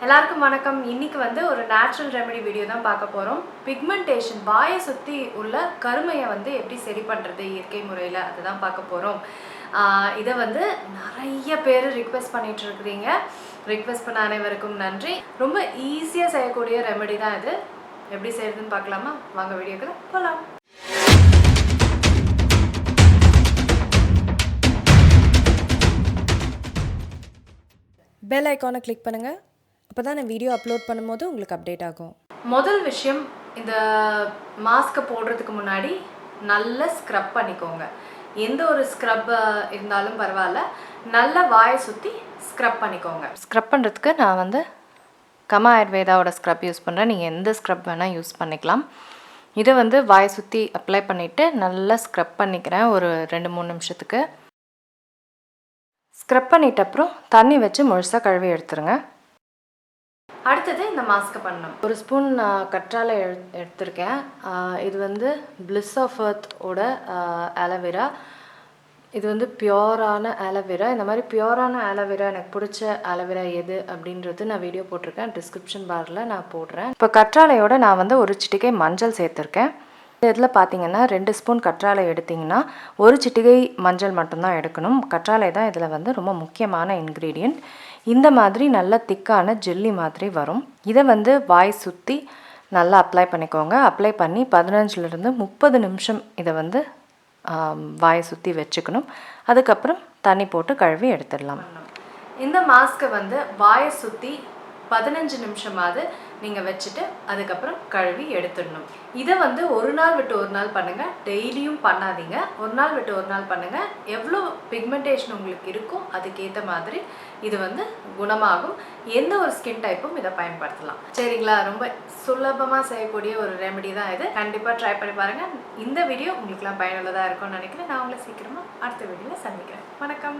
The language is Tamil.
எல்லாருக்கும் வணக்கம். இன்னைக்கு வந்து ஒரு நேச்சுரல் ரெமெடி வீடியோ தான் பார்க்க போகிறோம். பிக்மெண்டேஷன் வாயை சுற்றி உள்ள கருமையை வந்து எப்படி சரி பண்ணுறது இயற்கை முறையில் அதுதான் பார்க்க போகிறோம். இதை வந்து நிறைய பேர் ரிக்வெஸ்ட் பண்ணிட்டு இருக்கிறீங்க. ரிக்வெஸ்ட் பண்ண அனைவருக்கும் நன்றி. ரொம்ப ஈஸியாக செய்யக்கூடிய ரெமெடி தான் இது. எப்படி செய்யறதுன்னு பார்க்கலாமா? வாங்க வீடியோக்குள்ள போகலாம். பெல் ஐக்கானை கிளிக் பண்ணுங்கள். அப்போ தான் நான் வீடியோ அப்லோட் பண்ணும்போது உங்களுக்கு அப்டேட் ஆகும். முதல் விஷயம், இந்த மாஸ்க்கை போடுறதுக்கு முன்னாடி நல்லா ஸ்க்ரப் பண்ணிக்கோங்க. எந்த ஒரு ஸ்க்ரப் இருந்தாலும் பரவாயில்ல, நல்லா வாயை சுற்றி ஸ்க்ரப் பண்ணிக்கோங்க. ஸ்க்ரப் பண்ணுறதுக்கு நான் வந்து ஆயுர்வேதாவோட ஸ்க்ரப் யூஸ் பண்ணுறேன். நீங்கள் எந்த ஸ்க்ரப் வேணால் யூஸ் பண்ணிக்கலாம். இதை வந்து வாயை சுற்றி அப்ளை பண்ணிவிட்டு நல்லா ஸ்க்ரப் பண்ணிக்கிறேன் ஒரு 2-3 நிமிஷத்துக்கு. ஸ்க்ரப் பண்ணிட்ட அப்புறம் தண்ணி வச்சு முழுசாக கழுவி எடுத்துருங்க. அடுத்தது இந்த மாஸ்க்கை பண்ணணும். ஒரு ஸ்பூன் கற்றாழை எடுத்திருக்கேன். இது வந்து பிளிஸ் ஆஃப் எர்த்தோட ஆலோவேரா. இது வந்து பியோரான ஆலோவேரா. இந்த மாதிரி பியோரான ஆலோவேரா எனக்கு பிடிச்ச ஆலோவேரா எது அப்படின்றது நான் வீடியோ போட்டிருக்கேன். டிஸ்கிரிப்ஷன் பாரில் நான் போடுறேன். இப்போ கற்றாழையோட நான் வந்து ஒரு சிட்டிகை மஞ்சள் சேர்த்துருக்கேன். இதில் பார்த்தீங்கன்னா 2 ஸ்பூன் கற்றாழை எடுத்திங்கன்னா 1 சிட்டிகை மஞ்சள் மட்டும்தான் எடுக்கணும். கற்றாழை தான் இதில் வந்து ரொம்ப முக்கியமான இன்க்ரீடியன்ட். இந்த மாதிரி நல்ல திக்கான ஜெல்லி மாதிரி வரும். இதை வந்து வாய் சுற்றி நல்லா அப்ளை பண்ணிக்கோங்க. அப்ளை பண்ணி 15லேருந்து 30 நிமிஷம் இதை வந்து வாயை சுற்றி வச்சுக்கணும். அதுக்கப்புறம் தண்ணி போட்டு கழுவி எடுத்துடலாம். இந்த மாஸ்க்கை வந்து வாயை சுற்றி 15 நிமிஷமாவது நீங்கள் வச்சுட்டு அதுக்கப்புறம் கழுவி எடுத்துடணும். இதை வந்து ஒரு நாள் விட்டு ஒரு நாள் பண்ணுங்கள். டெய்லியும் பண்ணாதீங்க. ஒரு நாள் விட்டு ஒரு நாள் பண்ணுங்கள். எவ்வளோ பிக்மெண்டேஷன் உங்களுக்கு இருக்கோ அதுக்கேற்ற மாதிரி இது வந்து குணமாகும். எந்த ஒரு ஸ்கின் டைப்பும் இதை பயன்படுத்தலாம். சரிங்களா? ரொம்ப சுலபமாக செய்யக்கூடிய ஒரு ரெமெடி தான் இது. கண்டிப்பாக ட்ரை பண்ணி பாருங்கள். இந்த வீடியோ உங்களுக்குலாம் பயனுள்ளதாக இருக்கும்னு நினைக்கிறேன். நான் உங்களை சீக்கிரமாக அடுத்த வீடியோவில் சந்திக்கிறேன். வணக்கம்.